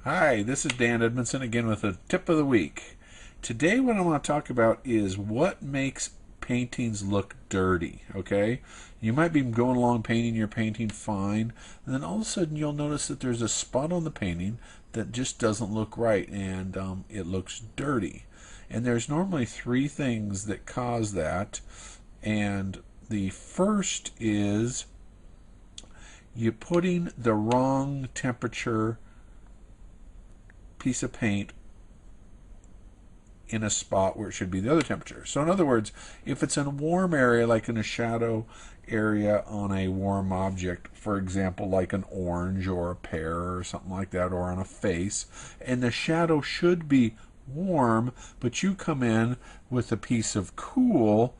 Hi, this is Dan Edmondson again with a tip of the week. Today what I want to talk about is what makes paintings look dirty, okay? You might be going along painting your painting fine, and then all of a sudden you'll notice that there's a spot on the painting that just doesn't look right, and it looks dirty. And there's normally three things that cause that, and the first is you putting the wrong temperature piece of paint in a spot where it should be the other temperature. So in other words, if it's in a warm area, like in a shadow area on a warm object, for example, like an orange or a pear or something like that, or on a face, and the shadow should be warm, but you come in with a piece of cool,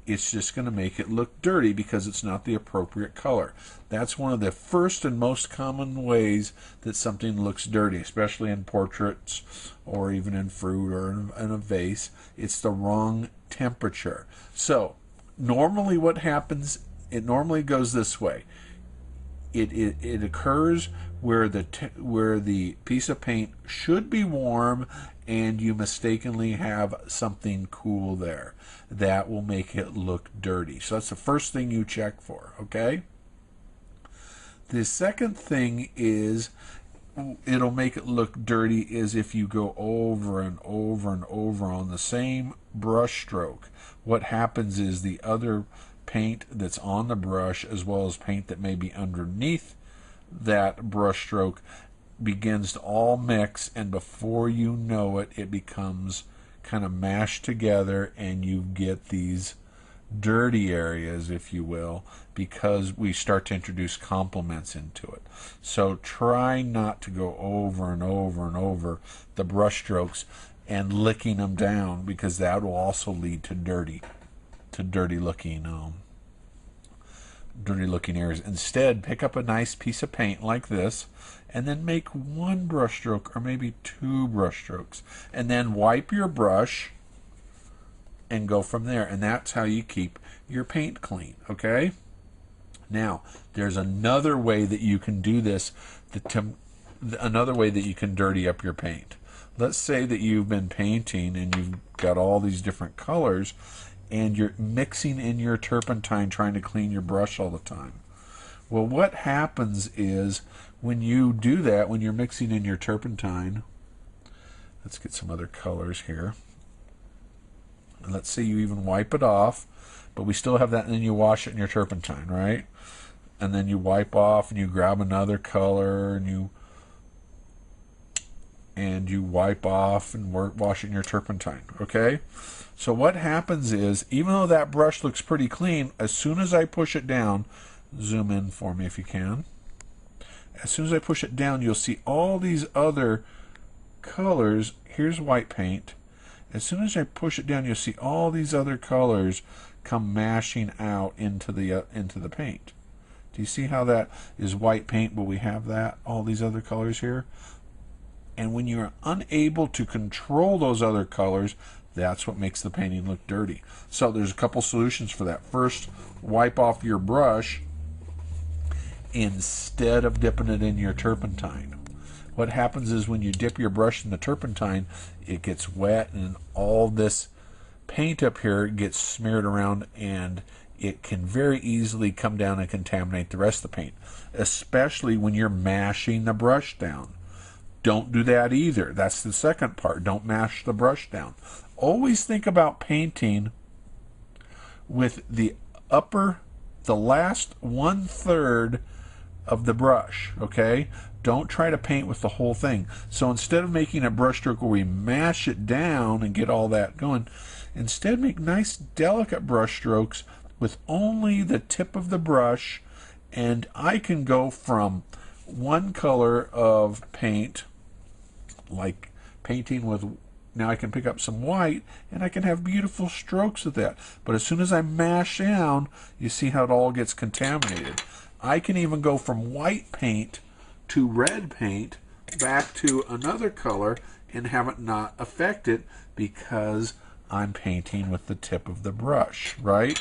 it's just going to make it look dirty because it's not the appropriate color. That's one of the first and most common ways that something looks dirty, especially in portraits or even in fruit or in a vase. It's the wrong temperature. So normally what happens, it normally goes this way. It occurs where the piece of paint should be warm and you mistakenly have something cool there. That will make it look dirty. So that's the first thing you check for, okay? The second thing is it'll make it look dirty is if you go over and over and over on the same brush stroke. What happens is the other paint that's on the brush, as well as paint that may be underneath that brush stroke, begins to all mix, and before you know it, it becomes kind of mashed together, and you get these dirty areas, if you will, because we start to introduce complements into it. So try not to go over and over and over the brush strokes and licking them down, because that will also lead to dirty looking areas. Instead, pick up a nice piece of paint like this and then make one brush stroke or maybe two brush strokes, and then wipe your brush and go from there. And that's how you keep your paint clean, okay? Now, there's another way that you can do this, another way that you can dirty up your paint. Let's say that you've been painting and you've got all these different colors, and you're mixing in your turpentine trying to clean your brush all the time. Well, what happens is when you do that, when you're mixing in your turpentine, let's get some other colors here. And let's say you even wipe it off, but we still have that, and then you wash it in your turpentine, right? And then you wipe off and you grab another color and you wipe off and wash it in your turpentine, okay? So what happens is, even though that brush looks pretty clean, as soon as I push it down, zoom in for me if you can. As soon as I push it down, you'll see all these other colors. Here's white paint. As soon as I push it down, you'll see all these other colors come mashing out into the paint. Do you see how that is white paint, but we have all these other colors here? And when you're unable to control those other colors, that's what makes the painting look dirty. So there's a couple solutions for that. First, wipe off your brush instead of dipping it in your turpentine. What happens is when you dip your brush in the turpentine, it gets wet and all this paint up here gets smeared around, and it can very easily come down and contaminate the rest of the paint, especially when you're mashing the brush down. Don't do that either. That's the second part. Don't mash the brush down. Always think about painting with the last 1/3 of the brush, okay? Don't try to paint with the whole thing. So instead of making a brush stroke where we mash it down and get all that going, instead make nice delicate brush strokes with only the tip of the brush. And I can go from one color of paint, like painting with, now I can pick up some white and I can have beautiful strokes with that. But as soon as I mash down, you see how it all gets contaminated. I can even go from white paint to red paint back to another color and have it not affect it, because I'm painting with the tip of the brush, right?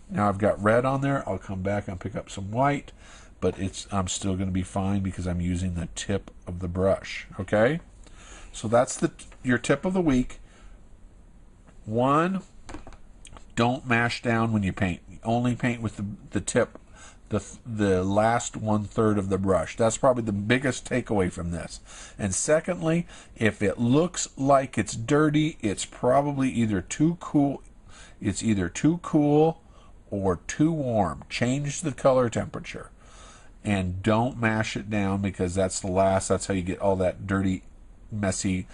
Now I've got red on there. I'll come back and pick up some white. but I'm still going to be fine because I'm using the tip of the brush. Okay, so that's your tip of the week. 1, don't mash down when you paint. Only paint with the tip, the last 1/3 of the brush. That's probably the biggest takeaway from this. And secondly, if it looks like it's dirty, it's probably either too cool. It's either too cool or too warm. Change the color temperature, and don't mash it down, because that's how you get all that dirty, messy,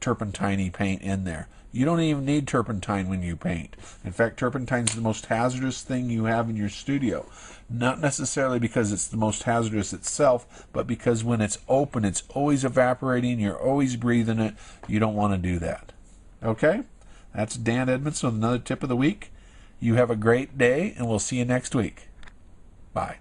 turpentine-y paint in there. You don't even need turpentine when you paint. In fact, turpentine is the most hazardous thing you have in your studio. Not necessarily because it's the most hazardous itself, but because when it's open, it's always evaporating, you're always breathing it. You don't want to do that. Okay? That's Dan Edmondson with another tip of the week. You have a great day, and we'll see you next week. Bye.